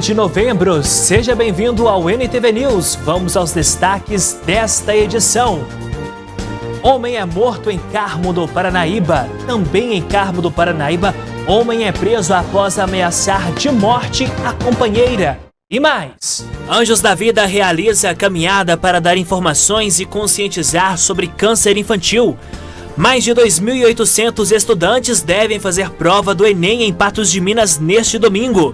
de novembro, seja bem-vindo ao NTV News. Vamos aos destaques desta edição. Homem é morto em Carmo do Paranaíba. Também em Carmo do Paranaíba, homem é preso após ameaçar de morte a companheira. E mais, Anjos da Vida realiza caminhada para dar informações e conscientizar sobre câncer infantil. Mais de 2.800 estudantes devem fazer prova do Enem em Patos de Minas neste domingo.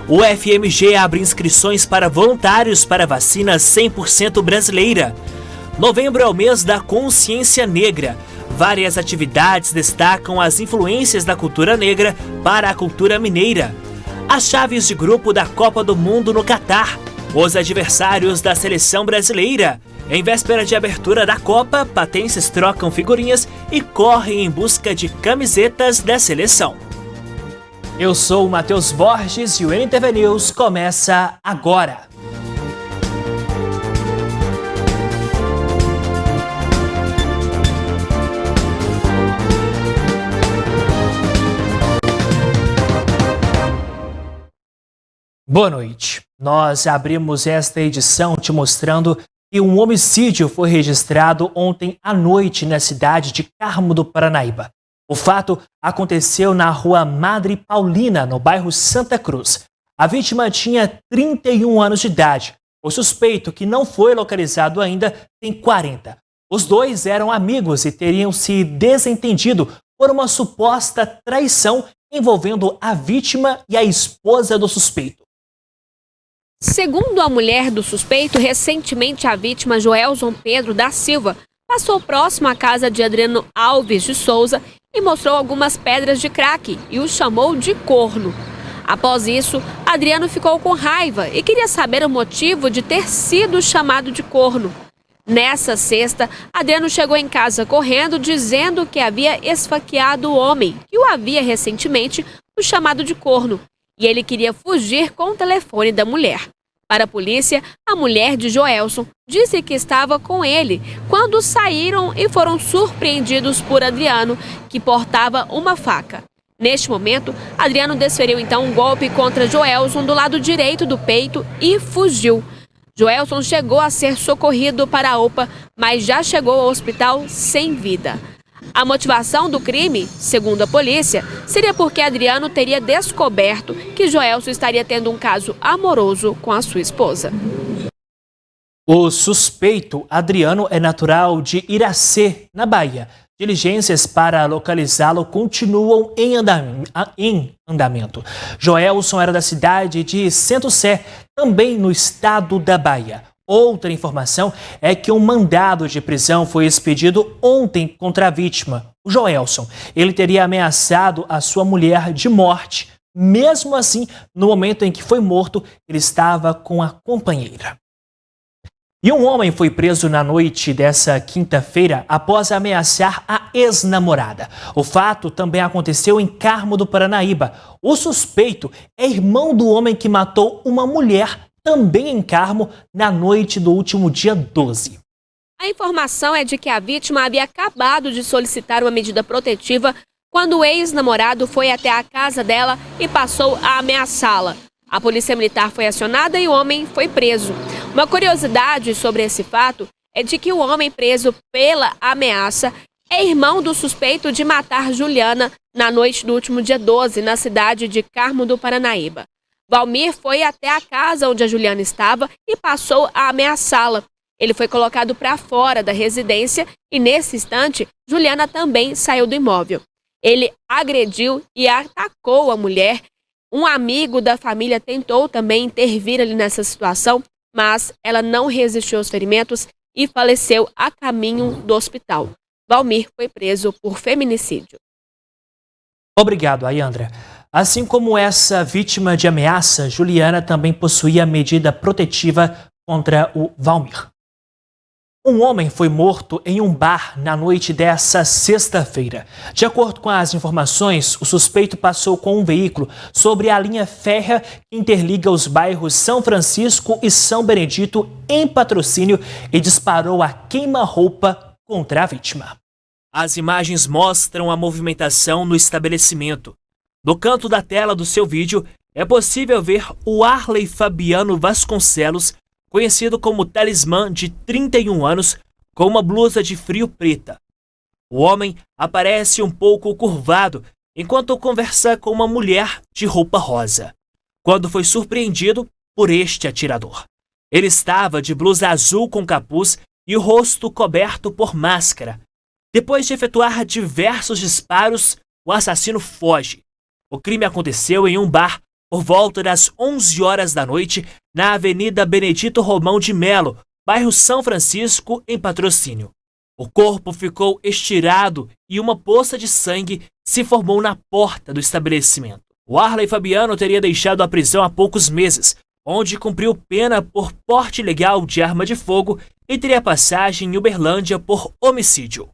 O FMG abre inscrições para voluntários para vacina 100% brasileira. Novembro é o mês da consciência negra. Várias atividades destacam as influências da cultura negra para a cultura mineira. As chaves de grupo da Copa do Mundo no Catar. Os adversários da seleção brasileira. Em véspera de abertura da Copa, patenses trocam figurinhas e correm em busca de camisetas da seleção. Eu sou o Matheus Borges e o NTV News começa agora. Boa noite. Nós abrimos esta edição te mostrando que um homicídio foi registrado ontem à noite na cidade de Carmo do Paranaíba. O fato aconteceu na rua Madre Paulina, no bairro Santa Cruz. A vítima tinha 31 anos de idade. O suspeito, que não foi localizado ainda, tem 40. Os dois eram amigos e teriam se desentendido por uma suposta traição envolvendo a vítima e a esposa do suspeito. Segundo a mulher do suspeito, recentemente a vítima Joelson Pedro da Silva passou próximo à casa de Adriano Alves de Souza e mostrou algumas pedras de crack e o chamou de corno. Após isso, Adriano ficou com raiva e queria saber o motivo de ter sido chamado de corno. Nessa sexta, Adriano chegou em casa correndo, dizendo que havia esfaqueado o homem que o havia recentemente o chamado de corno. E ele queria fugir com o telefone da mulher. Para a polícia, a mulher de Joelson disse que estava com ele quando saíram e foram surpreendidos por Adriano, que portava uma faca. Neste momento, Adriano desferiu então um golpe contra Joelson do lado direito do peito e fugiu. Joelson chegou a ser socorrido para a UPA, mas já chegou ao hospital sem vida. A motivação do crime, segundo a polícia, seria porque Adriano teria descoberto que Joelson estaria tendo um caso amoroso com a sua esposa. O suspeito, Adriano, é natural de Iracê, na Bahia. Diligências para localizá-lo continuam em andamento. Joelson era da cidade de Centro-Sé, também no estado da Bahia. Outra informação é que um mandado de prisão foi expedido ontem contra a vítima, o Joelson. Ele teria ameaçado a sua mulher de morte. Mesmo assim, no momento em que foi morto, ele estava com a companheira. E um homem foi preso na noite dessa quinta-feira após ameaçar a ex-namorada. O fato também aconteceu em Carmo do Paranaíba. O suspeito é irmão do homem que matou uma mulher também em Carmo, na noite do último dia 12. A informação é de que a vítima havia acabado de solicitar uma medida protetiva quando o ex-namorado foi até a casa dela e passou a ameaçá-la. A polícia militar foi acionada e o homem foi preso. Uma curiosidade sobre esse fato é de que o homem preso pela ameaça é irmão do suspeito de matar Juliana na noite do último dia 12, na cidade de Carmo do Paranaíba. Valmir foi até a casa onde a Juliana estava e passou a ameaçá-la. Ele foi colocado para fora da residência e, nesse instante, Juliana também saiu do imóvel. Ele agrediu e atacou a mulher. Um amigo da família tentou também intervir ali nessa situação, mas ela não resistiu aos ferimentos e faleceu a caminho do hospital. Valmir foi preso por feminicídio. Obrigado, Ayandra. Assim como essa vítima de ameaça, Juliana também possuía medida protetiva contra o Valmir. Um homem foi morto em um bar na noite dessa sexta-feira. De acordo com as informações, o suspeito passou com um veículo sobre a linha férrea que interliga os bairros São Francisco e São Benedito em Patrocínio e disparou a queima-roupa contra a vítima. As imagens mostram a movimentação no estabelecimento. No canto da tela do seu vídeo, é possível ver o Arley Fabiano Vasconcelos, conhecido como Talismã, de 31 anos, com uma blusa de frio preta. O homem aparece um pouco curvado enquanto conversa com uma mulher de roupa rosa, quando foi surpreendido por este atirador. Ele estava de blusa azul com capuz e o rosto coberto por máscara. Depois de efetuar diversos disparos, o assassino foge. O crime aconteceu em um bar por volta das 11 horas da noite na Avenida Benedito Romão de Melo, bairro São Francisco, em Patrocínio. O corpo ficou estirado e uma poça de sangue se formou na porta do estabelecimento. O Arley Fabiano teria deixado a prisão há poucos meses, onde cumpriu pena por porte ilegal de arma de fogo e teria passagem em Uberlândia por homicídio.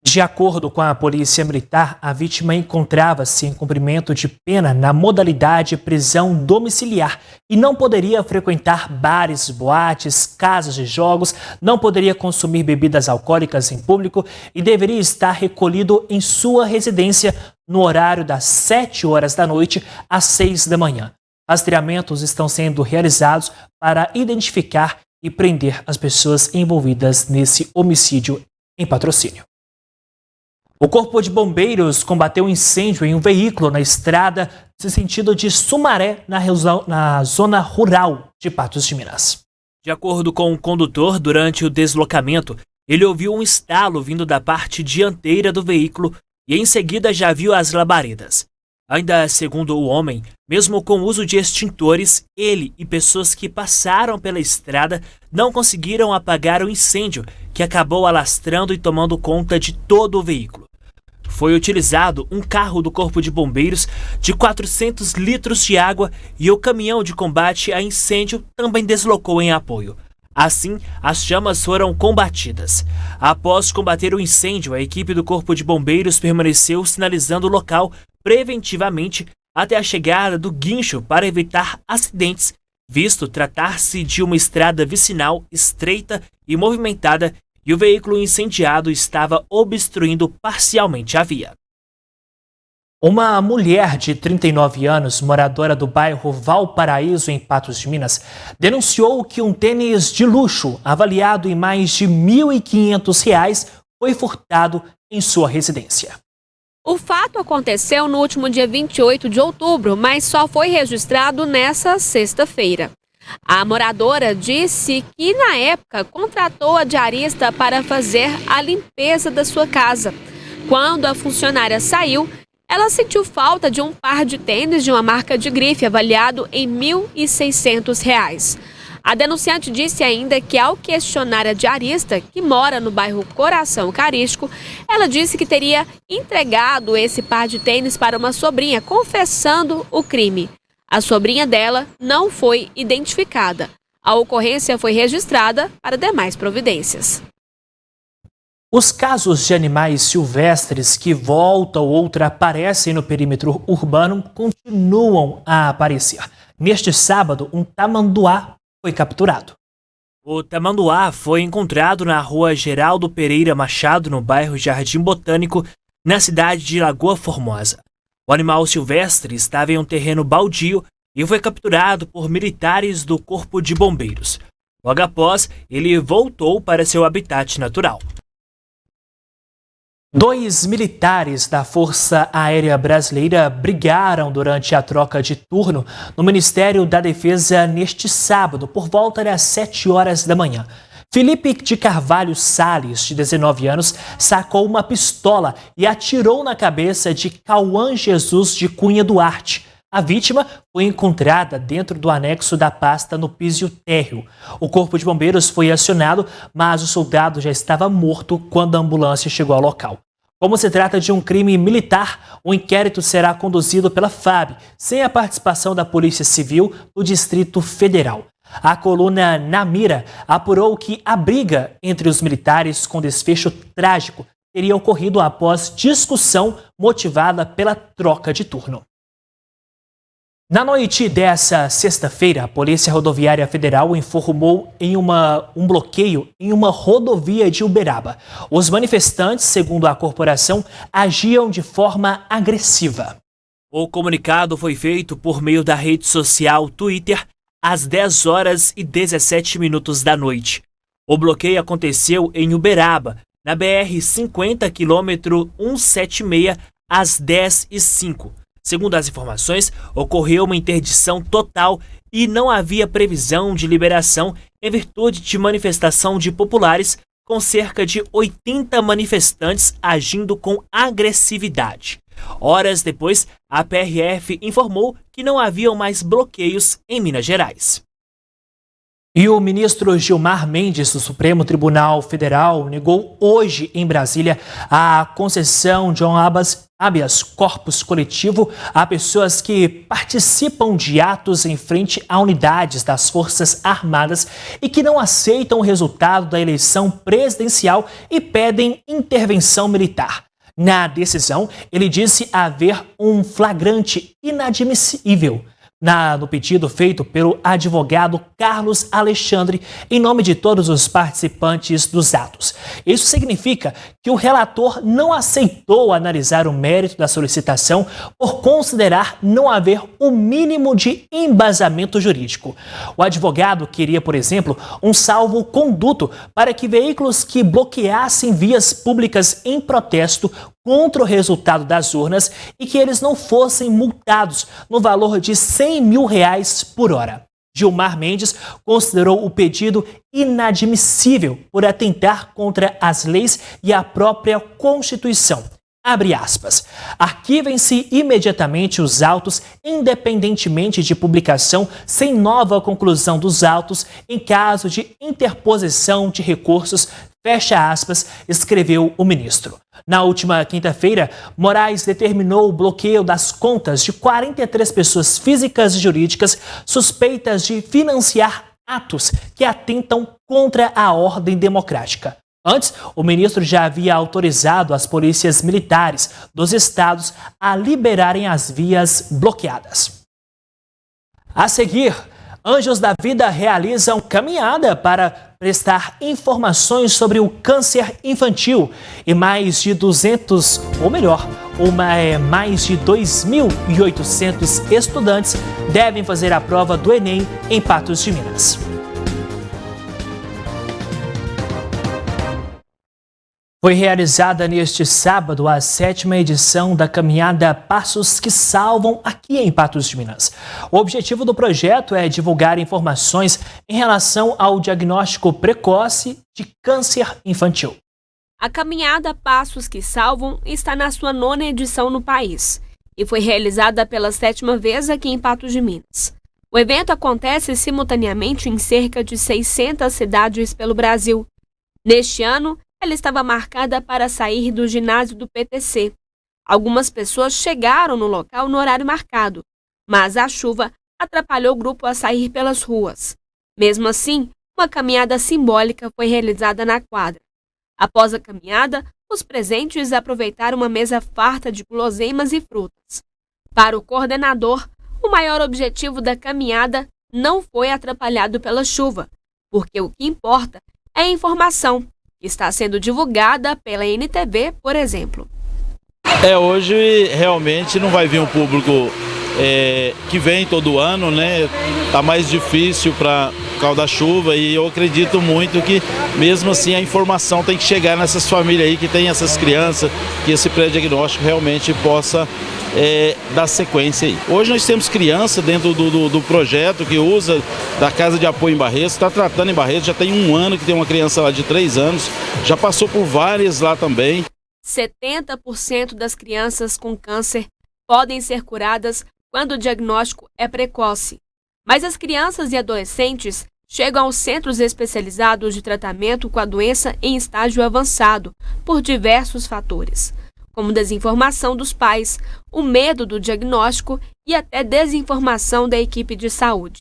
De acordo com a Polícia Militar, a vítima encontrava-se em cumprimento de pena na modalidade prisão domiciliar e não poderia frequentar bares, boates, casas de jogos, não poderia consumir bebidas alcoólicas em público e deveria estar recolhido em sua residência no horário das 7 horas da noite às 6 da manhã. Rastreamentos estão sendo realizados para identificar e prender as pessoas envolvidas nesse homicídio em Patrocínio. O Corpo de Bombeiros combateu um incêndio em um veículo na estrada no sentido de Sumaré, na zona rural de Patos de Minas. De acordo com o condutor, durante o deslocamento, ele ouviu um estalo vindo da parte dianteira do veículo e em seguida já viu as labaredas. Ainda segundo o homem, mesmo com o uso de extintores, ele e pessoas que passaram pela estrada não conseguiram apagar o incêndio, que acabou alastrando e tomando conta de todo o veículo. Foi utilizado um carro do Corpo de Bombeiros de 400 litros de água e o caminhão de combate a incêndio também deslocou em apoio. Assim, as chamas foram combatidas. Após combater o incêndio, a equipe do Corpo de Bombeiros permaneceu sinalizando o local preventivamente até a chegada do guincho para evitar acidentes, visto tratar-se de uma estrada vicinal estreita e movimentada e o veículo incendiado estava obstruindo parcialmente a via. Uma mulher de 39 anos, moradora do bairro Valparaíso, em Patos de Minas, denunciou que um tênis de luxo, avaliado em mais de R$ 1.500, foi furtado em sua residência. O fato aconteceu no último dia 28 de outubro, mas só foi registrado nessa sexta-feira. A moradora disse que, na época, contratou a diarista para fazer a limpeza da sua casa. Quando a funcionária saiu, ela sentiu falta de um par de tênis de uma marca de grife avaliado em R$ 1.600. A denunciante disse ainda que, ao questionar a diarista, que mora no bairro Coração Eucarístico, ela disse que teria entregado esse par de tênis para uma sobrinha, confessando o crime. A sobrinha dela não foi identificada. A ocorrência foi registrada para demais providências. Os casos de animais silvestres que volta ou outra aparecem no perímetro urbano continuam a aparecer. Neste sábado, um tamanduá foi capturado. O tamanduá foi encontrado na rua Geraldo Pereira Machado, no bairro Jardim Botânico, na cidade de Lagoa Formosa. O animal silvestre estava em um terreno baldio e foi capturado por militares do Corpo de Bombeiros. Logo após, ele voltou para seu habitat natural. 2 militares da Força Aérea Brasileira brigaram durante a troca de turno no Ministério da Defesa neste sábado, por volta das 7 horas da manhã. Felipe de Carvalho Salles, de 19 anos, sacou uma pistola e atirou na cabeça de Cauã Jesus de Cunha Duarte. A vítima foi encontrada dentro do anexo da pasta no piso térreo. O Corpo de Bombeiros foi acionado, mas o soldado já estava morto quando a ambulância chegou ao local. Como se trata de um crime militar, o inquérito será conduzido pela FAB, sem a participação da Polícia Civil do Distrito Federal. A coluna Na Mira apurou que a briga entre os militares com desfecho trágico teria ocorrido após discussão motivada pela troca de turno. Na noite dessa sexta-feira, a Polícia Rodoviária Federal informou em um bloqueio em uma rodovia de Uberaba. Os manifestantes, segundo a corporação, agiam de forma agressiva. O comunicado foi feito por meio da rede social Twitter às 10 horas e 17 minutos da noite. O bloqueio aconteceu em Uberaba, na BR-50, quilômetro 176, às 10h05. Segundo as informações, ocorreu uma interdição total e não havia previsão de liberação em virtude de manifestação de populares, com cerca de 80 manifestantes agindo com agressividade. Horas depois, a PRF informou que não haviam mais bloqueios em Minas Gerais. E o ministro Gilmar Mendes, do Supremo Tribunal Federal, negou hoje em Brasília a concessão de um habeas corpus coletivo a pessoas que participam de atos em frente a unidades das Forças Armadas e que não aceitam o resultado da eleição presidencial e pedem intervenção militar. Na decisão, ele disse haver um flagrante inadmissível no pedido feito pelo advogado Carlos Alexandre em nome de todos os participantes dos atos. Isso significa que o relator não aceitou analisar o mérito da solicitação por considerar não haver o mínimo de embasamento jurídico. O advogado queria, por exemplo, um salvo-conduto para que veículos que bloqueassem vias públicas em protesto contra o resultado das urnas e que eles não fossem multados no valor de R$100 mil por hora. Gilmar Mendes considerou o pedido inadmissível por atentar contra as leis e a própria Constituição. Abre aspas. Arquivem-se imediatamente os autos, independentemente de publicação, sem nova conclusão dos autos, em caso de interposição de recursos, fecha aspas, escreveu o ministro. Na última quinta-feira, Moraes determinou o bloqueio das contas de 43 pessoas físicas e jurídicas suspeitas de financiar atos que atentam contra a ordem democrática. Antes, o ministro já havia autorizado as polícias militares dos estados a liberarem as vias bloqueadas. A seguir, Anjos da Vida realizam caminhada para prestar informações sobre o câncer infantil e mais de 2.800 estudantes devem fazer a prova do Enem em Patos de Minas. Foi realizada neste sábado a 7ª edição da caminhada Passos que Salvam aqui em Patos de Minas. O objetivo do projeto é divulgar informações em relação ao diagnóstico precoce de câncer infantil. A caminhada Passos que Salvam está na sua 9ª edição no país e foi realizada pela 7ª vez aqui em Patos de Minas. O evento acontece simultaneamente em cerca de 600 cidades pelo Brasil. Neste ano, ela estava marcada para sair do ginásio do PTC. Algumas pessoas chegaram no local no horário marcado, mas a chuva atrapalhou o grupo a sair pelas ruas. Mesmo assim, uma caminhada simbólica foi realizada na quadra. Após a caminhada, os presentes aproveitaram uma mesa farta de guloseimas e frutas. Para o coordenador, o maior objetivo da caminhada não foi atrapalhado pela chuva, porque o que importa é a informação, que está sendo divulgada pela NTV, por exemplo. Hoje realmente não vai vir um público que vem todo ano, né? Tá mais difícil por causa da chuva e eu acredito muito que mesmo assim a informação tem que chegar nessas famílias aí que tem essas crianças, que esse pré-diagnóstico realmente possa dar sequência aí. Hoje nós temos criança dentro do projeto que usa da Casa de Apoio em Barretos, está tratando em Barretos, já tem 1 ano que tem uma criança lá de 3 anos, já passou por várias lá também. 70% das crianças com câncer podem ser curadas quando o diagnóstico é precoce. Mas as crianças e adolescentes chegam aos centros especializados de tratamento com a doença em estágio avançado por diversos fatores, como desinformação dos pais, o medo do diagnóstico e até desinformação da equipe de saúde.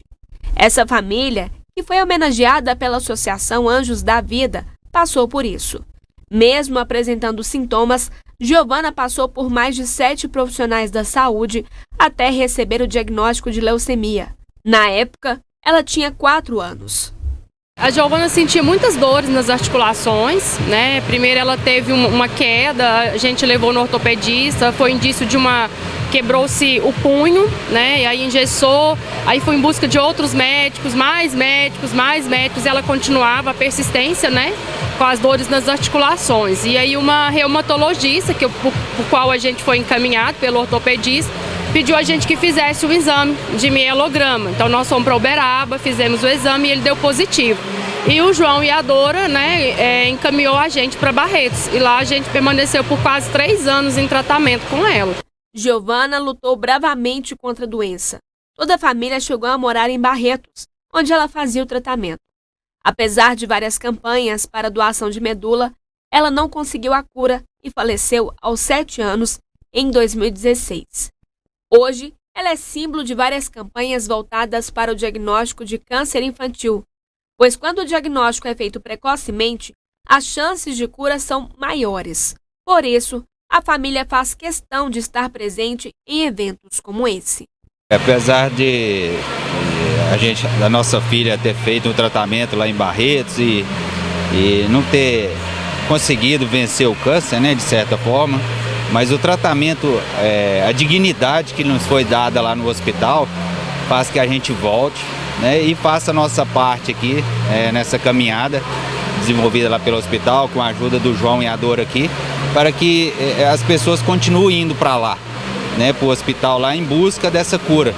Essa família, que foi homenageada pela Associação Anjos da Vida, passou por isso. Mesmo apresentando sintomas, Giovana passou por mais de 7 profissionais da saúde até receber o diagnóstico de leucemia. Na época, ela tinha 4 anos. A Giovana sentia muitas dores nas articulações, né? Primeiro ela teve uma queda, a gente levou no ortopedista, foi indício de uma quebrou-se o punho, né? E aí engessou, aí foi em busca de outros médicos, mais médicos, mais médicos, e ela continuava a persistência, né? Com as dores nas articulações. E aí uma reumatologista, por qual a gente foi encaminhado pelo ortopedista, pediu a gente que fizesse o exame de mielograma. Então nós fomos para Uberaba, fizemos o exame e ele deu positivo. E o João e a Dora, né, encaminhou a gente para Barretos. E lá a gente permaneceu por quase 3 anos em tratamento com ela. Giovana lutou bravamente contra a doença. Toda a família chegou a morar em Barretos, onde ela fazia o tratamento. Apesar de várias campanhas para doação de medula, ela não conseguiu a cura e faleceu aos 7 anos em 2016. Hoje, ela é símbolo de várias campanhas voltadas para o diagnóstico de câncer infantil, pois quando o diagnóstico é feito precocemente, as chances de cura são maiores. Por isso, a família faz questão de estar presente em eventos como esse. Apesar de da nossa filha ter feito um tratamento lá em Barretos e não ter conseguido vencer o câncer, né, de certa forma, mas o tratamento, a dignidade que nos foi dada lá no hospital faz que a gente volte, né, e faça a nossa parte aqui nessa caminhada desenvolvida lá pelo hospital, com a ajuda do João e a Dora aqui, para que as pessoas continuem indo para lá, né, para o hospital lá em busca dessa cura.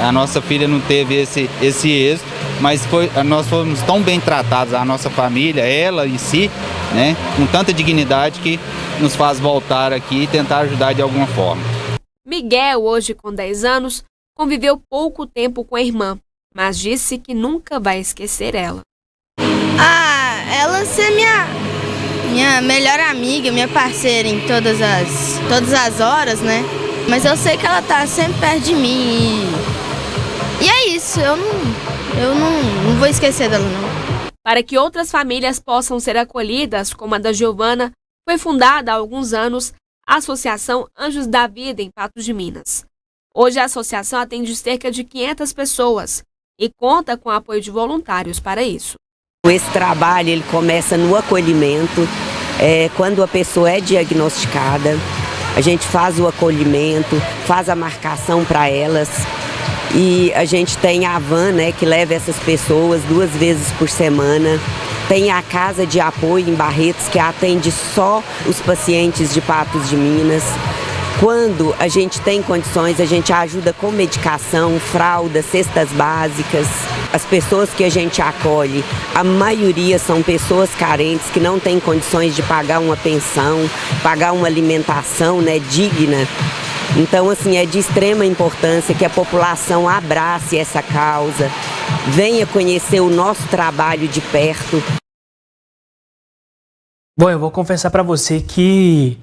A nossa filha não teve esse êxito, mas nós fomos tão bem tratados, a nossa família, ela em si, né, com tanta dignidade que nos faz voltar aqui e tentar ajudar de alguma forma. Miguel, hoje com 10 anos, conviveu pouco tempo com a irmã, mas disse que nunca vai esquecer ela. Ela ser minha melhor amiga, minha parceira em todas as horas, né? Mas eu sei que ela tá sempre perto de mim e é isso, eu não vou esquecer dela, não. Para que outras famílias possam ser acolhidas, como a da Giovana, foi fundada há alguns anos a Associação Anjos da Vida em Patos de Minas. Hoje a associação atende cerca de 500 pessoas e conta com o apoio de voluntários para isso. Esse trabalho ele começa no acolhimento, quando a pessoa é diagnosticada, a gente faz o acolhimento, faz a marcação para elas e a gente tem a van, né, que leva essas pessoas 2 vezes por semana. Tem a casa de apoio em Barretos que atende só os pacientes de Patos de Minas. Quando a gente tem condições, a gente ajuda com medicação, fralda, cestas básicas. As pessoas que a gente acolhe, a maioria são pessoas carentes que não têm condições de pagar uma pensão, pagar uma alimentação, né, digna. Então, assim, é de extrema importância que a população abrace essa causa, venha conhecer o nosso trabalho de perto. Bom, eu vou confessar para você que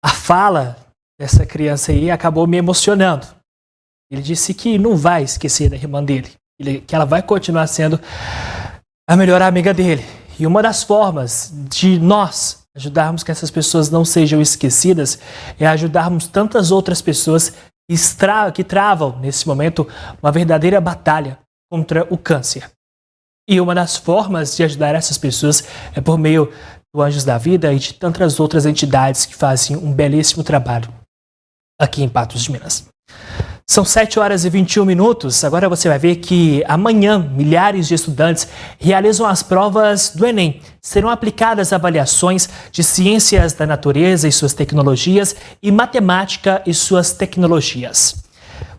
a fala dessa criança aí acabou me emocionando. Ele disse que não vai esquecer da irmã dele, que ela vai continuar sendo a melhor amiga dele. E uma das formas de nós ajudarmos que essas pessoas não sejam esquecidas é ajudarmos tantas outras pessoas que travam, nesse momento, uma verdadeira batalha contra o câncer. E uma das formas de ajudar essas pessoas é por meio do Anjos da Vida e de tantas outras entidades que fazem um belíssimo trabalho aqui em Patos de Minas. São 7h21. Agora você vai ver que amanhã milhares de estudantes realizam as provas do Enem. Serão aplicadas avaliações de ciências da natureza e suas tecnologias e matemática e suas tecnologias.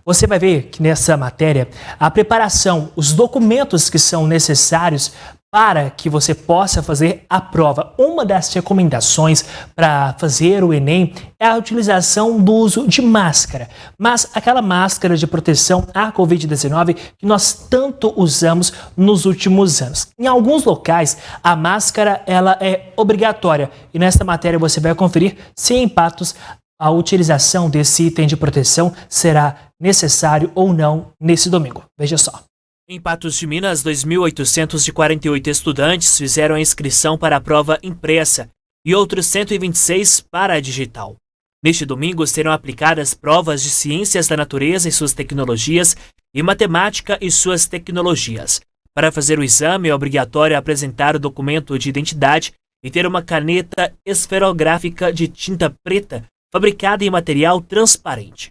Você vai ver que nessa matéria a preparação, os documentos que são necessários para que você possa fazer a prova. Uma das recomendações para fazer o Enem é a utilização do uso de máscara, mas aquela máscara de proteção à Covid-19 que nós tanto usamos nos últimos anos. Em alguns locais, a máscara ela é obrigatória e nesta matéria você vai conferir se em Patos a utilização desse item de proteção será necessário ou não nesse domingo. Veja só. Em Patos de Minas, 2.848 estudantes fizeram a inscrição para a prova impressa e outros 126 para a digital. Neste domingo serão aplicadas provas de ciências da natureza e suas tecnologias e matemática e suas tecnologias. Para fazer o exame é obrigatório apresentar o documento de identidade e ter uma caneta esferográfica de tinta preta fabricada em material transparente.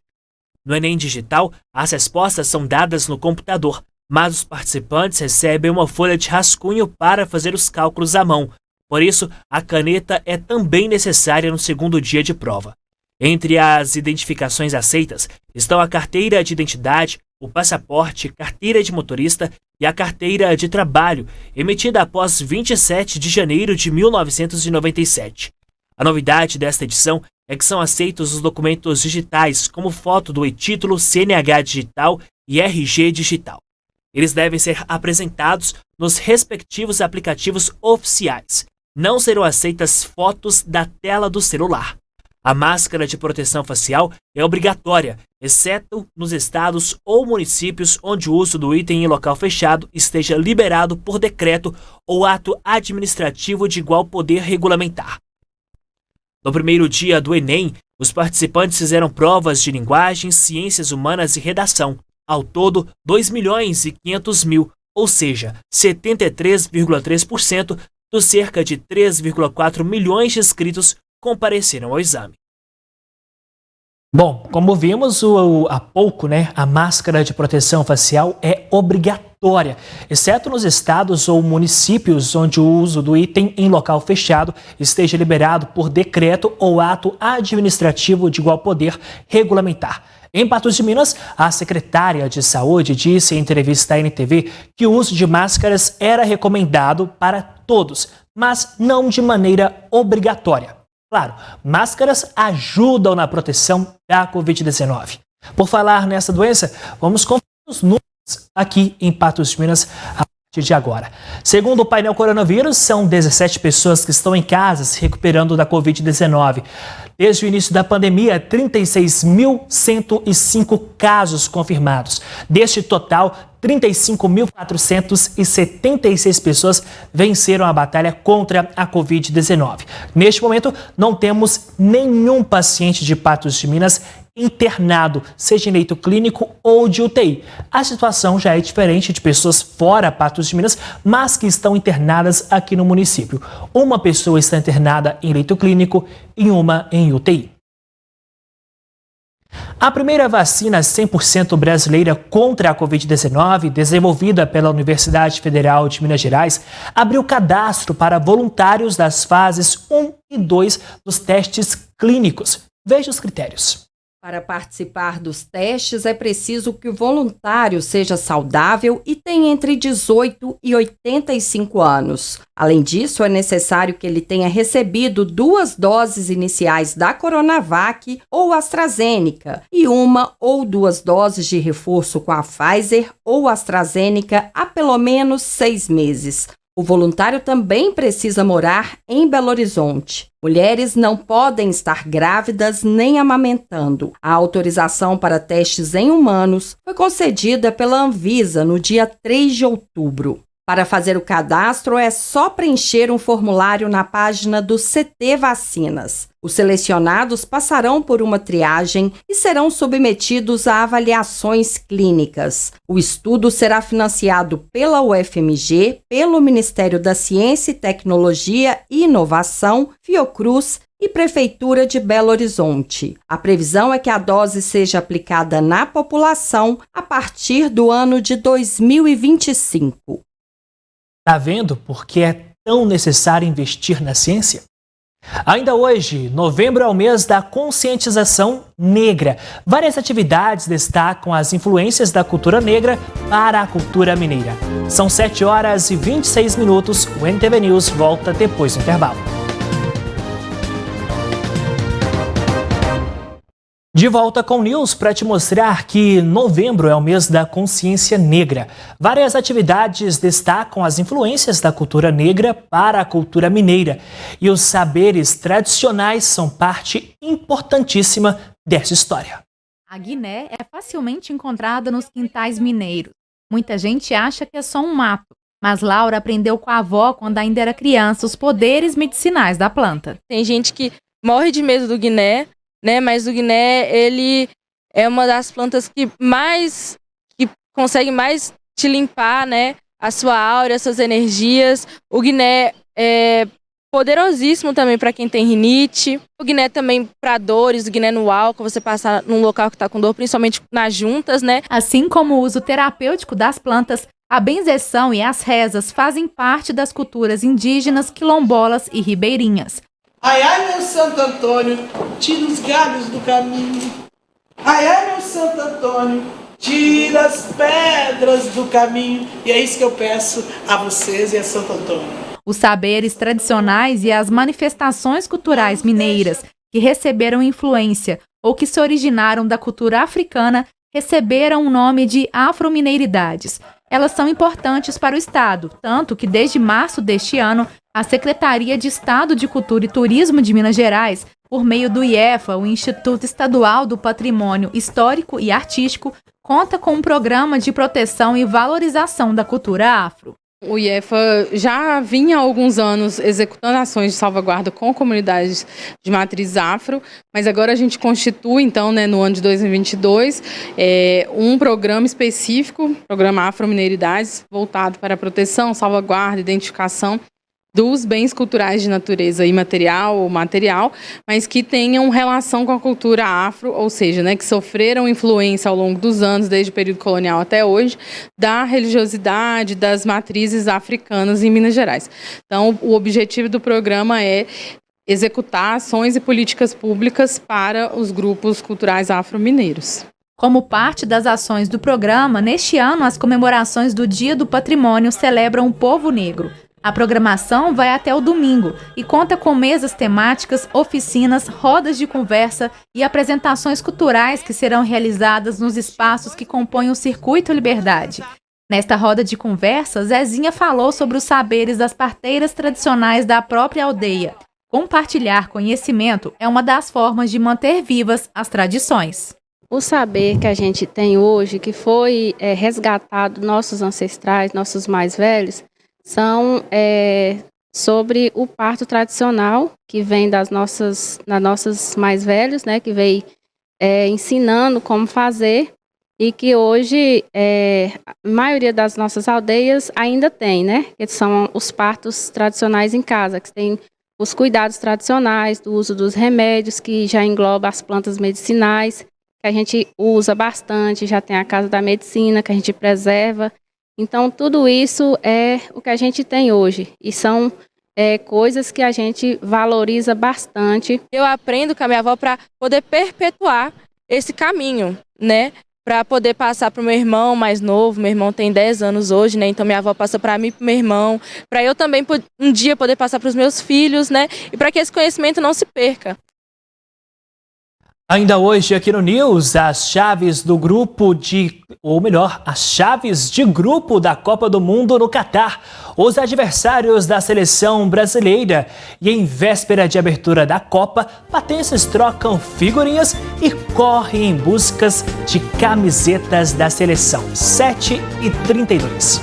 No Enem Digital, as respostas são dadas no computador, mas os participantes recebem uma folha de rascunho para fazer os cálculos à mão. Por isso, a caneta é também necessária no segundo dia de prova. Entre as identificações aceitas estão a carteira de identidade, o passaporte, carteira de motorista e a carteira de trabalho, emitida após 27 de janeiro de 1997. A novidade desta edição é que são aceitos os documentos digitais, como foto do e-título, CNH digital e RG digital. Eles devem ser apresentados nos respectivos aplicativos oficiais. Não serão aceitas fotos da tela do celular. A máscara de proteção facial é obrigatória, exceto nos estados ou municípios onde o uso do item em local fechado esteja liberado por decreto ou ato administrativo de igual poder regulamentar. No primeiro dia do Enem, os participantes fizeram provas de linguagem, ciências humanas e redação. Ao todo, 2.500.000, ou seja, 73,3% dos cerca de 3,4 milhões de inscritos compareceram ao exame. Bom, como vimos há pouco, a máscara de proteção facial é obrigatória, exceto nos estados ou municípios onde o uso do item em local fechado esteja liberado por decreto ou ato administrativo de igual poder regulamentar. Em Patos de Minas, a secretária de Saúde disse em entrevista à NTV que o uso de máscaras era recomendado para todos, mas não de maneira obrigatória. Claro, máscaras ajudam na proteção da Covid-19. Por falar nessa doença, vamos conferir os números aqui em Patos de Minas a partir de agora. Segundo o painel coronavírus, são 17 pessoas que estão em casa se recuperando da Covid-19. Desde o início da pandemia, 36.105 casos confirmados. Deste total, 35.476 pessoas venceram a batalha contra a Covid-19. Neste momento, não temos nenhum paciente de Patos de Minas internado, seja em leito clínico ou de UTI. A situação já é diferente de pessoas fora Patos de Minas, mas que estão internadas aqui no município. Uma pessoa está internada em leito clínico e uma em UTI. A primeira vacina 100% brasileira contra a Covid-19, desenvolvida pela Universidade Federal de Minas Gerais, abriu cadastro para voluntários das fases 1 e 2 dos testes clínicos. Veja os critérios. Para participar dos testes, é preciso que o voluntário seja saudável e tenha entre 18 e 85 anos. Além disso, é necessário que ele tenha recebido 2 doses iniciais da Coronavac ou AstraZeneca e 1 ou 2 doses de reforço com a Pfizer ou AstraZeneca há pelo menos 6 meses. O voluntário também precisa morar em Belo Horizonte. Mulheres não podem estar grávidas nem amamentando. A autorização para testes em humanos foi concedida pela Anvisa no dia 3 de outubro. Para fazer o cadastro, é só preencher um formulário na página do CT Vacinas. Os selecionados passarão por uma triagem e serão submetidos a avaliações clínicas. O estudo será financiado pela UFMG, pelo Ministério da Ciência e Tecnologia e Inovação, Fiocruz e Prefeitura de Belo Horizonte. A previsão é que a dose seja aplicada na população a partir do ano de 2025. Está vendo por que é tão necessário investir na ciência? Ainda hoje, novembro é o mês da conscientização negra. Várias atividades destacam as influências da cultura negra para a cultura mineira. São 7h26. O NTV News volta depois do intervalo. De volta com o News para te mostrar que novembro é o mês da consciência negra. Várias atividades destacam as influências da cultura negra para a cultura mineira. E os saberes tradicionais são parte importantíssima dessa história. A guiné é facilmente encontrada nos quintais mineiros. Muita gente acha que é só um mato, mas Laura aprendeu com a avó quando ainda era criança os poderes medicinais da planta. Tem gente que morre de medo do guiné, né? Mas o guiné, ele é uma das plantas que consegue mais te limpar, né? A sua aura, as suas energias. O guiné poderosíssimo também para quem tem rinite. O guiné também para dores, o guiné no álcool, você passar num local que está com dor, principalmente nas juntas, né? Assim como o uso terapêutico das plantas, a benzeção e as rezas fazem parte das culturas indígenas, quilombolas e ribeirinhas. Ai, ai, meu Santo Antônio, tira os galhos do caminho. Ai, ai, meu Santo Antônio, tira as pedras do caminho. E é isso que eu peço a vocês e a Santo Antônio. Os saberes tradicionais e as manifestações culturais mineiras que receberam influência ou que se originaram da cultura africana receberam o nome de afromineiridades. Elas são importantes para o Estado, tanto que desde março deste ano, a Secretaria de Estado de Cultura e Turismo de Minas Gerais, por meio do IEFA, o Instituto Estadual do Patrimônio Histórico e Artístico, conta com um programa de proteção e valorização da cultura afro. O IEFA já vinha há alguns anos executando ações de salvaguarda com comunidades de matriz afro, mas agora a gente constitui, então, no ano de 2022, um programa específico, programa Afromineiridades, voltado para a proteção, salvaguarda, identificação dos bens culturais de natureza imaterial ou material, mas que tenham relação com a cultura afro, ou seja, que sofreram influência ao longo dos anos, desde o período colonial até hoje, da religiosidade, das matrizes africanas em Minas Gerais. Então, o objetivo do programa é executar ações e políticas públicas para os grupos culturais afro-mineiros. Como parte das ações do programa, neste ano as comemorações do Dia do Patrimônio celebram o povo negro. A programação vai até o domingo e conta com mesas temáticas, oficinas, rodas de conversa e apresentações culturais que serão realizadas nos espaços que compõem o Circuito Liberdade. Nesta roda de conversa, Zezinha falou sobre os saberes das parteiras tradicionais da própria aldeia. Compartilhar conhecimento é uma das formas de manter vivas as tradições. O saber que a gente tem hoje, que foi resgatado dos nossos ancestrais, nossos mais velhos, são sobre o parto tradicional, que vem das nossas mais velhos, que vem ensinando como fazer, e que hoje a maioria das nossas aldeias ainda tem, que são os partos tradicionais em casa, que tem os cuidados tradicionais, do uso dos remédios, que já engloba as plantas medicinais, que a gente usa bastante, já tem a Casa da Medicina, que a gente preserva. Então, tudo isso é o que a gente tem hoje e são coisas que a gente valoriza bastante. Eu aprendo com a minha avó para poder perpetuar esse caminho, para poder passar para o meu irmão mais novo. Meu irmão tem 10 anos hoje, então minha avó passa para mim e para o meu irmão, para eu também um dia poder passar para os meus filhos, e para que esse conhecimento não se perca. Ainda hoje aqui no News, as chaves do grupo as chaves de grupo da Copa do Mundo no Catar, os adversários da seleção brasileira. E em véspera de abertura da Copa, patenses trocam figurinhas e correm em busca de camisetas da seleção. 7h32.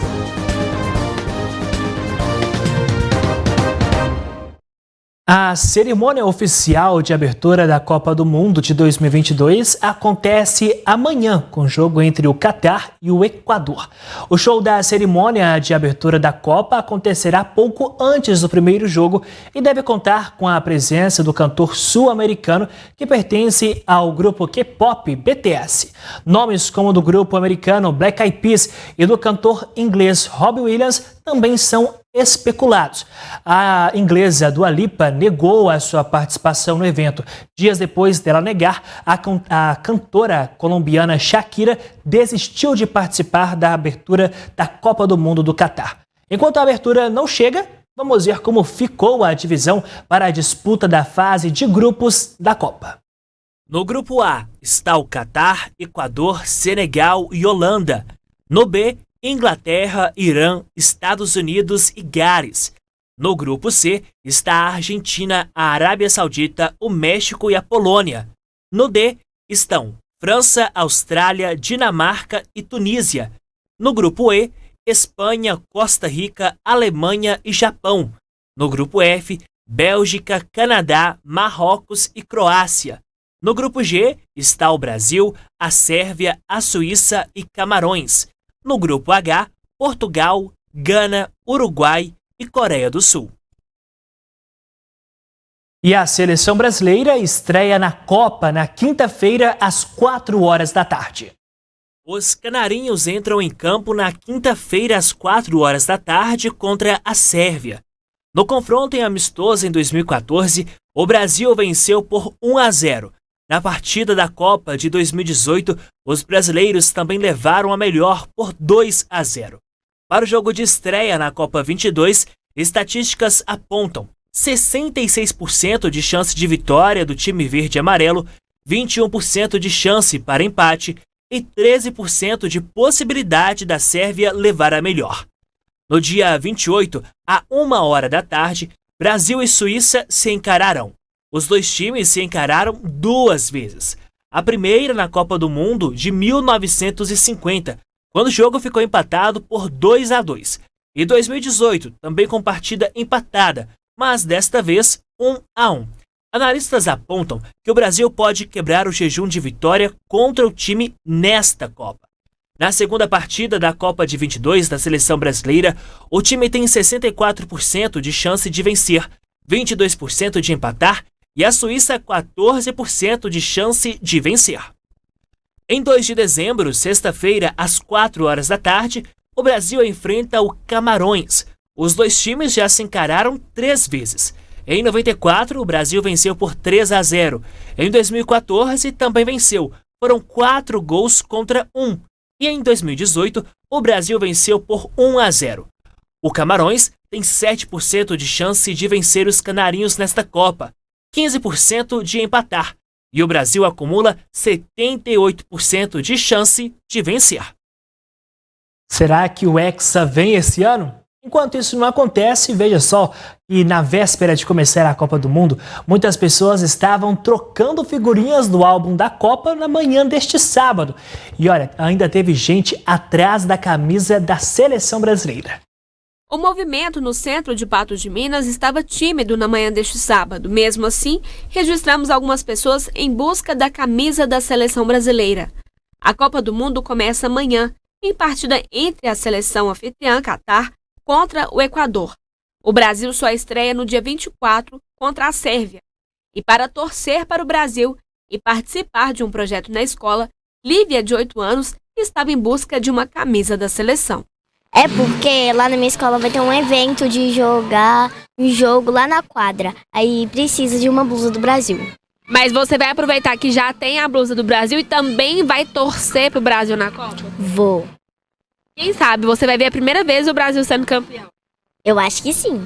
A cerimônia oficial de abertura da Copa do Mundo de 2022 acontece amanhã, com jogo entre o Catar e o Equador. O show da cerimônia de abertura da Copa acontecerá pouco antes do primeiro jogo e deve contar com a presença do cantor sul-americano que pertence ao grupo K-pop BTS. Nomes como o do grupo americano Black Eyed Peas e do cantor inglês Robbie Williams também são especulados. A inglesa Dua Lipa negou a sua participação no evento. Dias depois dela negar, a cantora colombiana Shakira desistiu de participar da abertura da Copa do Mundo do Catar. Enquanto a abertura não chega, vamos ver como ficou a divisão para a disputa da fase de grupos da Copa. No grupo A está o Catar, Equador, Senegal e Holanda. No B, Inglaterra, Irã, Estados Unidos e Gales. No grupo C está a Argentina, a Arábia Saudita, o México e a Polônia. No D estão França, Austrália, Dinamarca e Tunísia. No grupo E, Espanha, Costa Rica, Alemanha e Japão. No grupo F, Bélgica, Canadá, Marrocos e Croácia. No grupo G está o Brasil, a Sérvia, a Suíça e Camarões. No grupo H, Portugal, Gana, Uruguai e Coreia do Sul. E a seleção brasileira estreia na Copa na quinta-feira, às 4 da tarde. Os canarinhos entram em campo na quinta-feira, às 4 da tarde, contra a Sérvia. No confronto em amistoso em 2014, o Brasil venceu por 1-0. Na partida da Copa de 2018, os brasileiros também levaram a melhor por 2-0. Para o jogo de estreia na Copa 22, estatísticas apontam 66% de chance de vitória do time verde e amarelo, 21% de chance para empate e 13% de possibilidade da Sérvia levar a melhor. No dia 28, à 1 da tarde, Brasil e Suíça se encararão. Os dois times se encararam 2 vezes. A primeira na Copa do Mundo de 1950, quando o jogo ficou empatado por 2-2. E 2018, também com partida empatada, mas desta vez 1-1. Analistas apontam que o Brasil pode quebrar o jejum de vitória contra o time nesta Copa. Na segunda partida da Copa de 22 da seleção brasileira, o time tem 64% de chance de vencer, 22% de empatar e a Suíça 14% de chance de vencer. Em 2 de dezembro, sexta-feira, às 4 da tarde, o Brasil enfrenta o Camarões. Os dois times já se encararam 3 vezes. Em 94, o Brasil venceu por 3-0. Em 2014, também venceu. Foram 4 gols contra 1. E em 2018, o Brasil venceu por 1-0. O Camarões tem 7% de chance de vencer os canarinhos nesta Copa, 15% de empatar. E o Brasil acumula 78% de chance de vencer. Será que o Hexa vem esse ano? Enquanto isso não acontece, veja só que na véspera de começar a Copa do Mundo, muitas pessoas estavam trocando figurinhas do álbum da Copa na manhã deste sábado. E olha, ainda teve gente atrás da camisa da seleção brasileira. O movimento no centro de Patos de Minas estava tímido na manhã deste sábado. Mesmo assim, registramos algumas pessoas em busca da camisa da seleção brasileira. A Copa do Mundo começa amanhã, em partida entre a seleção anfitriã, Catar, contra o Equador. O Brasil só estreia no dia 24 contra a Sérvia. E para torcer para o Brasil e participar de um projeto na escola, Lívia, de 8 anos, estava em busca de uma camisa da seleção. É porque lá na minha escola vai ter um evento de jogar um jogo lá na quadra. Aí precisa de uma blusa do Brasil. Mas você vai aproveitar que já tem a blusa do Brasil e também vai torcer pro Brasil na Copa? Vou. Quem sabe você vai ver a primeira vez o Brasil sendo campeão? Eu acho que sim.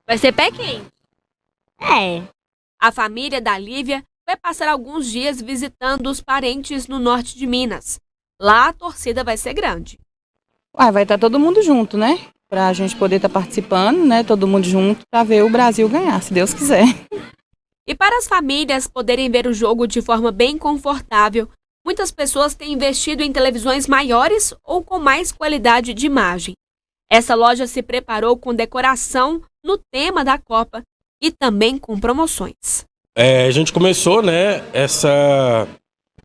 Vai ser pé quente. É. A família da Lívia vai passar alguns dias visitando os parentes no norte de Minas. Lá a torcida vai ser grande. Vai estar todo mundo junto, né? Pra gente poder estar participando, né? Todo mundo junto pra ver o Brasil ganhar, se Deus quiser. E para as famílias poderem ver o jogo de forma bem confortável, muitas pessoas têm investido em televisões maiores ou com mais qualidade de imagem. Essa loja se preparou com decoração no tema da Copa e também com promoções. A gente começou, né, essa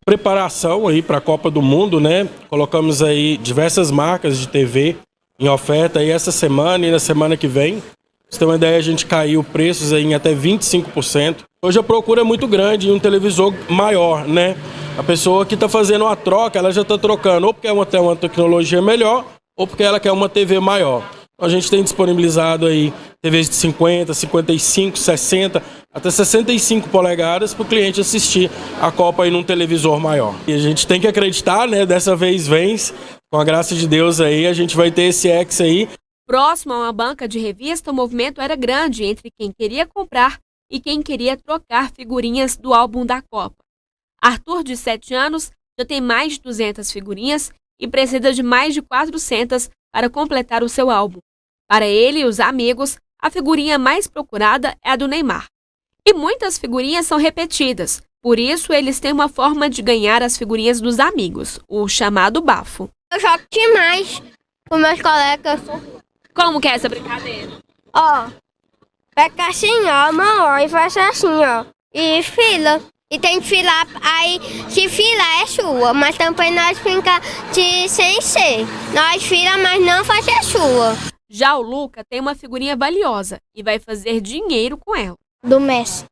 preparação aí para a Copa do Mundo, né? Colocamos aí diversas marcas de TV em oferta aí essa semana e na semana que vem. Pra você ter uma ideia, a gente caiu preços aí em até 25%. Hoje a procura é muito grande em um televisor maior, né? A pessoa que está fazendo uma troca, ela já está trocando ou porque ela tem uma tecnologia melhor ou porque ela quer uma TV maior. Então, a gente tem disponibilizado aí TVs de 50, 55, 60, até 65 polegadas para o cliente assistir a Copa aí num televisor maior. E a gente tem que acreditar, né? Dessa vez vence, com a graça de Deus aí, a gente vai ter esse Hexa aí. Próximo a uma banca de revista, o movimento era grande entre quem queria comprar e quem queria trocar figurinhas do álbum da Copa. Arthur, de 7 anos, já tem mais de 200 figurinhas e precisa de mais de 400 para completar o seu álbum. Para ele e os amigos, a figurinha mais procurada é a do Neymar. E muitas figurinhas são repetidas, por isso eles têm uma forma de ganhar as figurinhas dos amigos, o chamado bafo. Eu jogo demais com meus colegas. Como que é essa brincadeira? Pega assim, ó, mão, e faz assim, ó, e fila. E tem que filar, aí se filar é sua, mas também nós fica de sem ser. Nós fila, mas não faz a sua. Já o Luca tem uma figurinha valiosa e vai fazer dinheiro com ela. Do Messi.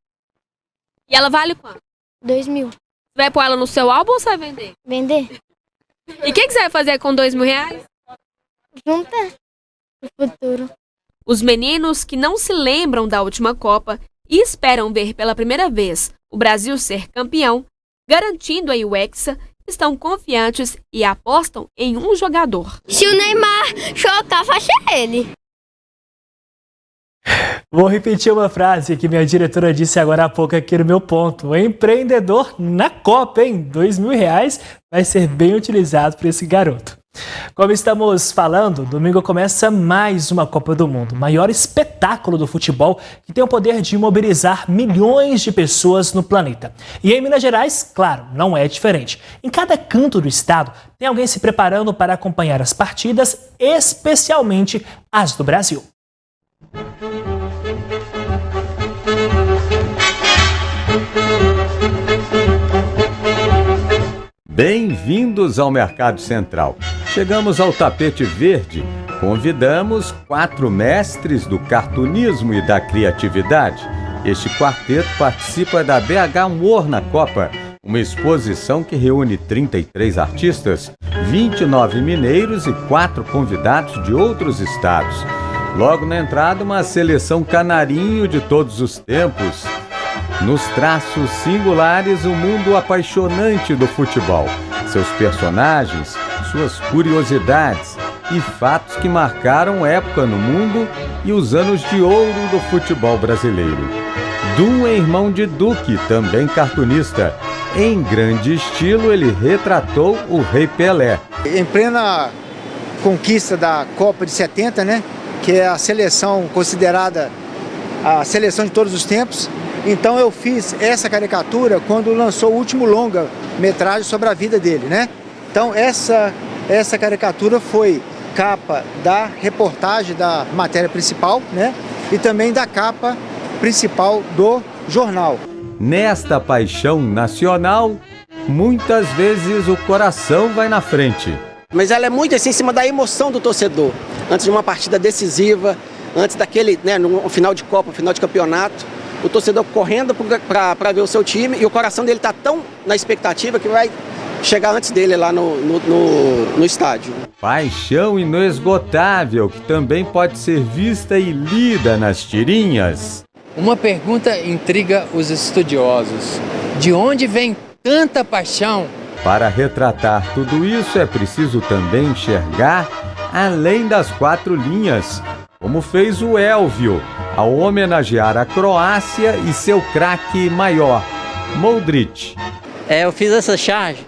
E ela vale quanto? 2.000. Você vai pôr ela no seu álbum ou você vai vender? Vender? E o que você vai fazer com R$2.000? Junta no futuro. Os meninos que não se lembram da última Copa e esperam ver pela primeira vez o Brasil ser campeão, garantindo aí o Hexa, estão confiantes e apostam em um jogador. Se o Neymar chocar, fecha ele. Vou repetir uma frase que minha diretora disse agora há pouco aqui no meu ponto. O empreendedor na Copa, hein? R$2.000 vai ser bem utilizado por esse garoto. Como estamos falando, domingo começa mais uma Copa do Mundo, o maior espetáculo do futebol que tem o poder de mobilizar milhões de pessoas no planeta. E em Minas Gerais, claro, não é diferente. Em cada canto do estado tem alguém se preparando para acompanhar as partidas, especialmente as do Brasil. Bem-vindos ao Mercado Central. Chegamos ao tapete verde. Convidamos 4 mestres do cartunismo e da criatividade. Este quarteto participa da BH Humor na Copa, uma exposição que reúne 33 artistas, 29 mineiros e 4 convidados de outros estados. Logo na entrada, uma seleção canarinho de todos os tempos. Nos traços singulares, o mundo apaixonante do futebol, seus personagens, suas curiosidades e fatos que marcaram época no mundo e os anos de ouro do futebol brasileiro. Du é irmão de Duque, também cartunista. Em grande estilo, ele retratou o Rei Pelé. Em plena conquista da Copa de 70, né, que é a seleção considerada a seleção de todos os tempos, então eu fiz essa caricatura quando lançou o último longa-metragem sobre a vida dele, né? Então essa caricatura foi capa da reportagem da matéria principal, né? E também da capa principal do jornal. Nesta paixão nacional, muitas vezes o coração vai na frente. Mas ela é muito assim em cima da emoção do torcedor. Antes de uma partida decisiva, antes daquele, né, no final de Copa, final de campeonato, o torcedor correndo para ver o seu time e o coração dele está tão na expectativa que vai chegar antes dele lá no estádio. Paixão inesgotável que também pode ser vista e lida nas tirinhas. Uma pergunta intriga os estudiosos. De onde vem tanta paixão? Para retratar tudo isso é preciso também enxergar além das 4 linhas, como fez o Elvio, ao homenagear a Croácia e seu craque maior, Modric. Eu fiz essa charge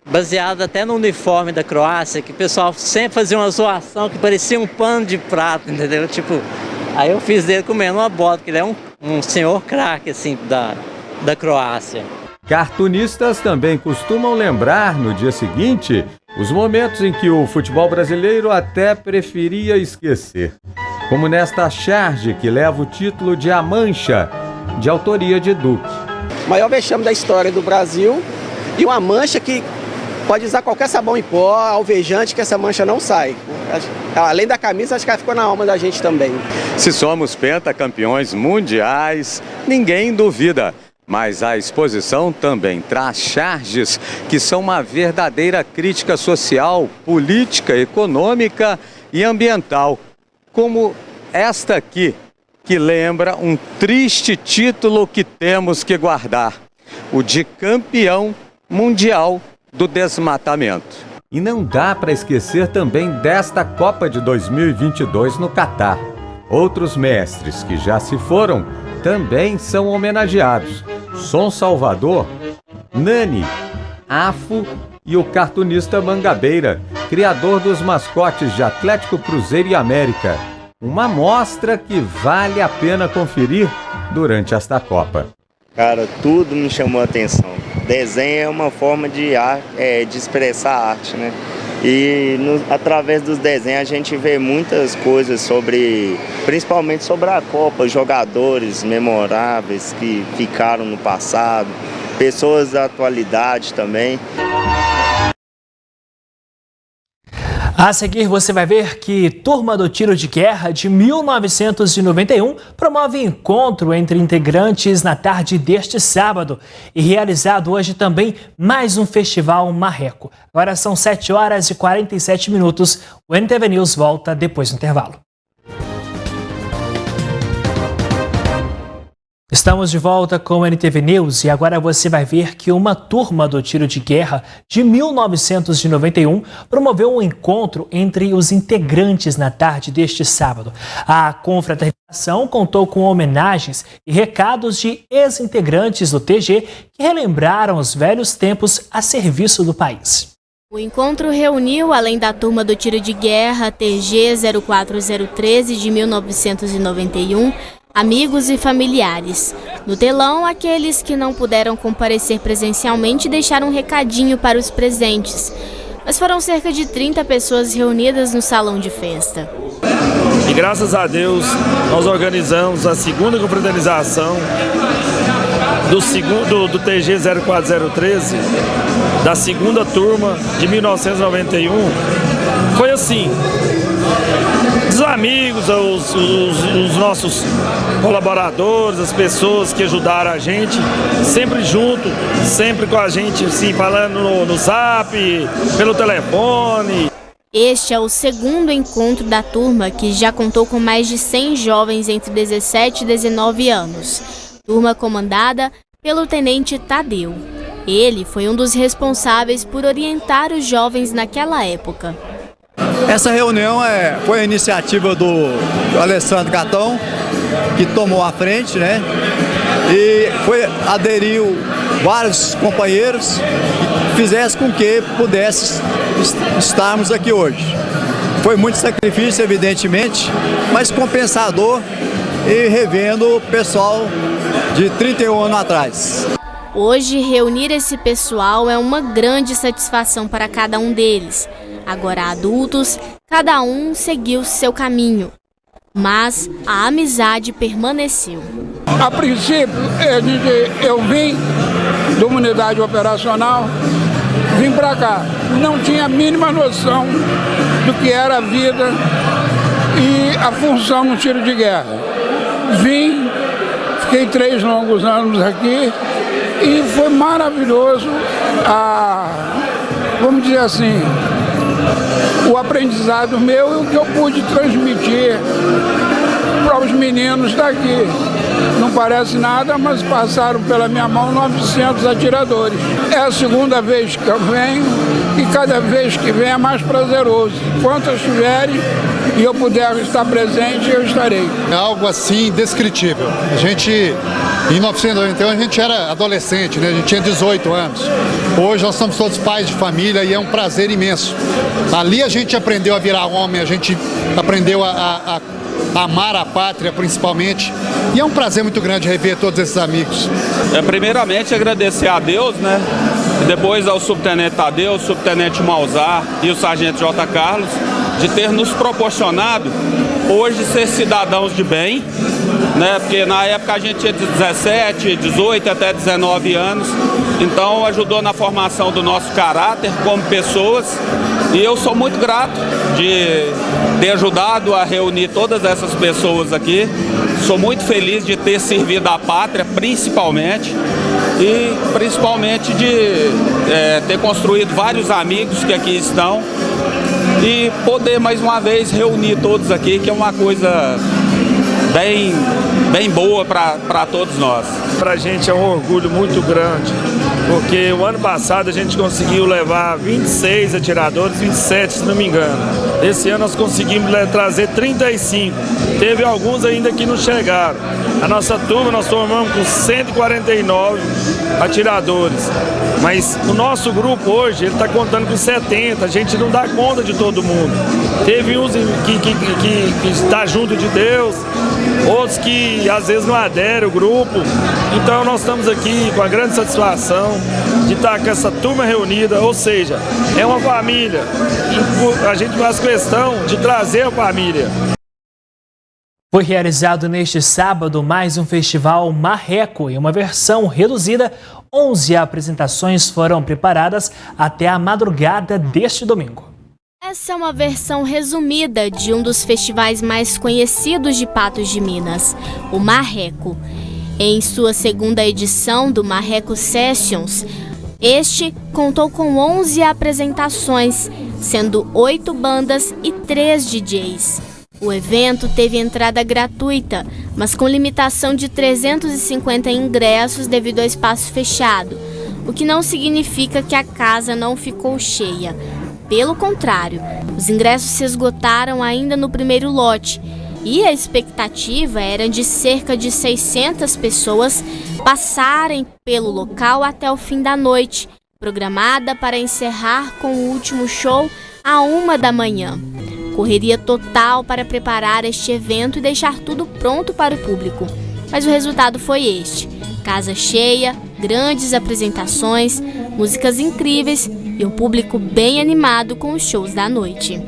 baseada até no uniforme da Croácia, que o pessoal sempre fazia uma zoação que parecia um pano de prato, entendeu? Tipo, aí eu fiz dele comendo uma bola, porque ele é um senhor craque assim, da Croácia. Cartunistas também costumam lembrar no dia seguinte os momentos em que o futebol brasileiro até preferia esquecer. Como nesta charge que leva o título de A Mancha, de autoria de Duque. O maior vexame da história do Brasil e uma mancha que pode usar qualquer sabão em pó, alvejante, que essa mancha não sai. Além da camisa, acho que ela ficou na alma da gente também. Se somos pentacampeões mundiais, ninguém duvida. Mas a exposição também traz charges que são uma verdadeira crítica social, política, econômica e ambiental. Como esta aqui, que lembra um triste título que temos que guardar: o de campeão mundial do desmatamento. E não dá para esquecer também desta Copa de 2022 no Catar. Outros mestres que já se foram também são homenageados. Som Salvador, Nani, Afo e o cartunista Mangabeira, criador dos mascotes de Atlético, Cruzeiro e América. Uma mostra que vale a pena conferir durante esta Copa. Cara, tudo me chamou a atenção. Desenho é uma forma de expressar a arte, né? E através dos desenhos a gente vê muitas coisas principalmente sobre a Copa, jogadores memoráveis que ficaram no passado, pessoas da atualidade também. A seguir, você vai ver que Turma do Tiro de Guerra de 1991 promove encontro entre integrantes na tarde deste sábado e realizado hoje também mais um festival marreco. Agora são 7h47. O NTV News volta depois do intervalo. Estamos de volta com o NTV News e agora você vai ver que uma turma do tiro de guerra de 1991 promoveu um encontro entre os integrantes na tarde deste sábado. A confraternização contou com homenagens e recados de ex-integrantes do TG que relembraram os velhos tempos a serviço do país. O encontro reuniu, além da turma do tiro de guerra TG 04013 de 1991, amigos e familiares. No telão, aqueles que não puderam comparecer presencialmente deixaram um recadinho para os presentes. Mas foram cerca de 30 pessoas reunidas no salão de festa. E graças a Deus, nós organizamos a segunda confraternização do TG 04013, da segunda turma de 1991. Foi assim. Os amigos, os nossos colaboradores, as pessoas que ajudaram a gente, sempre junto, sempre com a gente, assim, falando no Zap, pelo telefone. Este é o segundo encontro da turma, que já contou com mais de 100 jovens entre 17 e 19 anos. Turma comandada pelo tenente Tadeu. Ele foi um dos responsáveis por orientar os jovens naquela época. Essa reunião foi a iniciativa do Alessandro Catão, que tomou a frente, né? E aderiu vários companheiros e fizesse com que pudesse estarmos aqui hoje. Foi muito sacrifício, evidentemente, mas compensador e revendo o pessoal de 31 anos atrás. Hoje, reunir esse pessoal é uma grande satisfação para cada um deles. Agora adultos, cada um seguiu seu caminho, mas a amizade permaneceu. A princípio, eu vim de uma unidade operacional, vim para cá, não tinha a mínima noção do que era a vida e a função no tiro de guerra. Vim, fiquei 3 longos anos aqui e foi maravilhoso vamos dizer assim, o aprendizado meu e o que eu pude transmitir para os meninos daqui. Não parece nada, mas passaram pela minha mão 900 atiradores. É a segunda vez que eu venho e cada vez que venho é mais prazeroso. Quantas tiverem e eu puder estar presente, eu estarei. É algo assim indescritível. Em 1991 a gente era adolescente, né? A gente tinha 18 anos. Hoje nós somos todos pais de família e é um prazer imenso. Ali a gente aprendeu a virar homem, a gente aprendeu a amar a pátria principalmente. E é um prazer muito grande rever todos esses amigos. Primeiramente agradecer a Deus, né? E depois ao subtenente Tadeu, subtenente Malzar e o sargento J. Carlos, de ter nos proporcionado hoje ser cidadãos de bem, né? Porque na época a gente tinha 17, 18 até 19 anos, então ajudou na formação do nosso caráter como pessoas. E eu sou muito grato de ter ajudado a reunir todas essas pessoas aqui. Sou muito feliz de ter servido à pátria, principalmente, e principalmente de ter construído vários amigos que aqui estão e poder mais uma vez reunir todos aqui, que é uma coisa bem boa para todos nós. Para a gente é um orgulho muito grande, porque o ano passado a gente conseguiu levar 26 atiradores, 27 se não me engano. Esse ano nós conseguimos trazer 35. Teve alguns ainda que não chegaram. A nossa turma nós formamos com 149 atiradores. Mas o nosso grupo hoje, ele está contando com 70, a gente não dá conta de todo mundo. Teve uns que está junto de Deus, outros que às vezes não aderem ao grupo. Então nós estamos aqui com a grande satisfação de estar com essa turma reunida, ou seja, é uma família. E a gente faz questão de trazer a família. Foi realizado neste sábado mais um festival marreco em uma versão reduzida. 11 apresentações foram preparadas até a madrugada deste domingo. Essa é uma versão resumida de um dos festivais mais conhecidos de Patos de Minas, o Marreco. Em sua segunda edição do Marreco Sessions, este contou com 11 apresentações, sendo 8 bandas e 3 DJs. O evento teve entrada gratuita, mas com limitação de 350 ingressos devido ao espaço fechado, o que não significa que a casa não ficou cheia. Pelo contrário, os ingressos se esgotaram ainda no primeiro lote e a expectativa era de cerca de 600 pessoas passarem pelo local até o fim da noite, programada para encerrar com o último show à 1h. Correria total para preparar este evento e deixar tudo pronto para o público. Mas o resultado foi este: casa cheia, grandes apresentações, músicas incríveis e um público bem animado com os shows da noite.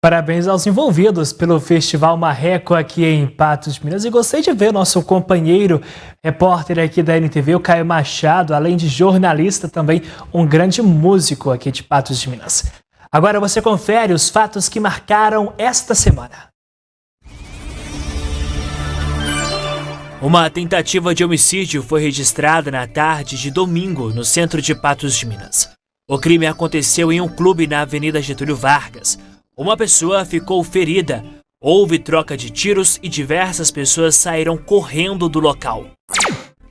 Parabéns aos envolvidos pelo Festival Marreco aqui em Patos de Minas. E gostei de ver o nosso companheiro, repórter aqui da NTV, o Caio Machado, além de jornalista, também um grande músico aqui de Patos de Minas. Agora você confere os fatos que marcaram esta semana. Uma tentativa de homicídio foi registrada na tarde de domingo no centro de Patos de Minas. O crime aconteceu em um clube na Avenida Getúlio Vargas. Uma pessoa ficou ferida, houve troca de tiros e diversas pessoas saíram correndo do local.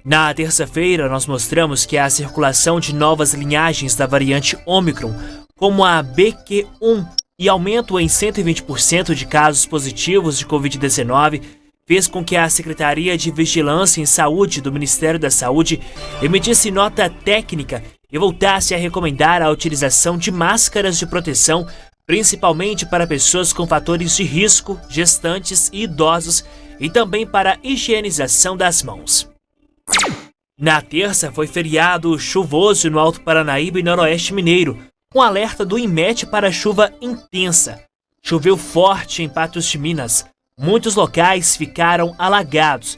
Na terça-feira, nós mostramos que a circulação de novas linhagens da variante Ômicron, como a BQ1, e aumento em 120% de casos positivos de Covid-19, fez com que a Secretaria de Vigilância em Saúde do Ministério da Saúde emitisse nota técnica e voltasse a recomendar a utilização de máscaras de proteção, principalmente para pessoas com fatores de risco, gestantes e idosos, e também para a higienização das mãos. Na terça foi feriado chuvoso no Alto Paranaíba e Noroeste Mineiro, com alerta do INMET para chuva intensa. Choveu forte em Patos de Minas. Muitos locais ficaram alagados.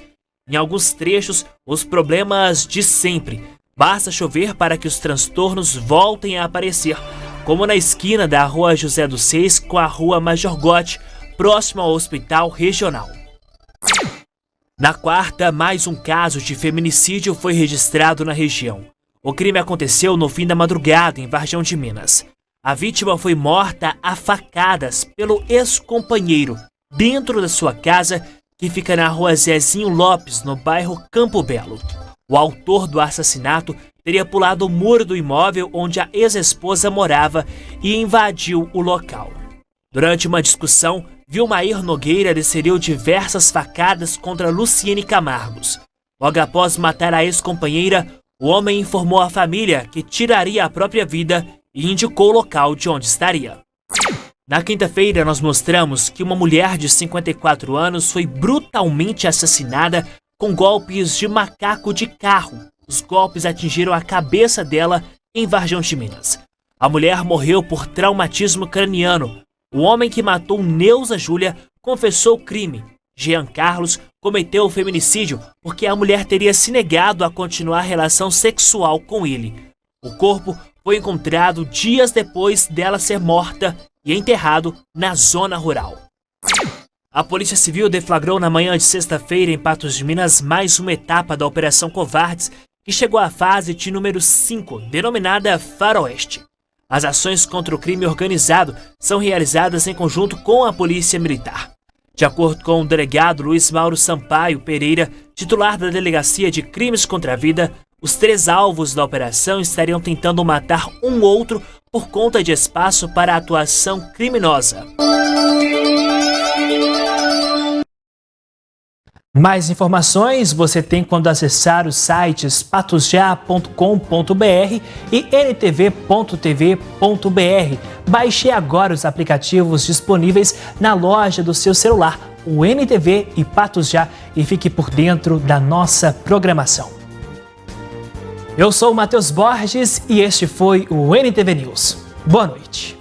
Em alguns trechos, os problemas de sempre. Basta chover para que os transtornos voltem a aparecer, como na esquina da Rua José dos Seis com a Rua Major Gotti, próximo ao Hospital Regional. Na quarta, mais um caso de feminicídio foi registrado na região. O crime aconteceu no fim da madrugada em Varjão de Minas. A vítima foi morta a facadas pelo ex-companheiro dentro da sua casa, que fica na Rua Zezinho Lopes, no bairro Campo Belo. O autor do assassinato teria pulado o muro do imóvel onde a ex-esposa morava e invadiu o local. Durante uma discussão, Vilmair Nogueira desferiu diversas facadas contra Luciene Camargos. Logo após matar a ex-companheira, o homem informou a família que tiraria a própria vida e indicou o local de onde estaria. Na quinta-feira, nós mostramos que uma mulher de 54 anos foi brutalmente assassinada com golpes de macaco de carro. Os golpes atingiram a cabeça dela em Varjão de Minas. A mulher morreu por traumatismo craniano. O homem que matou Neuza Júlia confessou o crime. Jean Carlos cometeu o feminicídio porque a mulher teria se negado a continuar a relação sexual com ele. O corpo foi encontrado dias depois dela ser morta e enterrado na zona rural. A Polícia Civil deflagrou na manhã de sexta-feira em Patos de Minas mais uma etapa da Operação Covardes, que chegou à fase de número 5, denominada Faroeste. As ações contra o crime organizado são realizadas em conjunto com a Polícia Militar. De acordo com o delegado Luiz Mauro Sampaio Pereira, titular da Delegacia de Crimes contra a Vida, os 3 alvos da operação estariam tentando matar um outro por conta de espaço para a atuação criminosa. Mais informações você tem quando acessar os sites patosja.com.br e ntv.tv.br. Baixe agora os aplicativos disponíveis na loja do seu celular, o NTV e Patos Já, e fique por dentro da nossa programação. Eu sou o Matheus Borges e este foi o NTV News. Boa noite.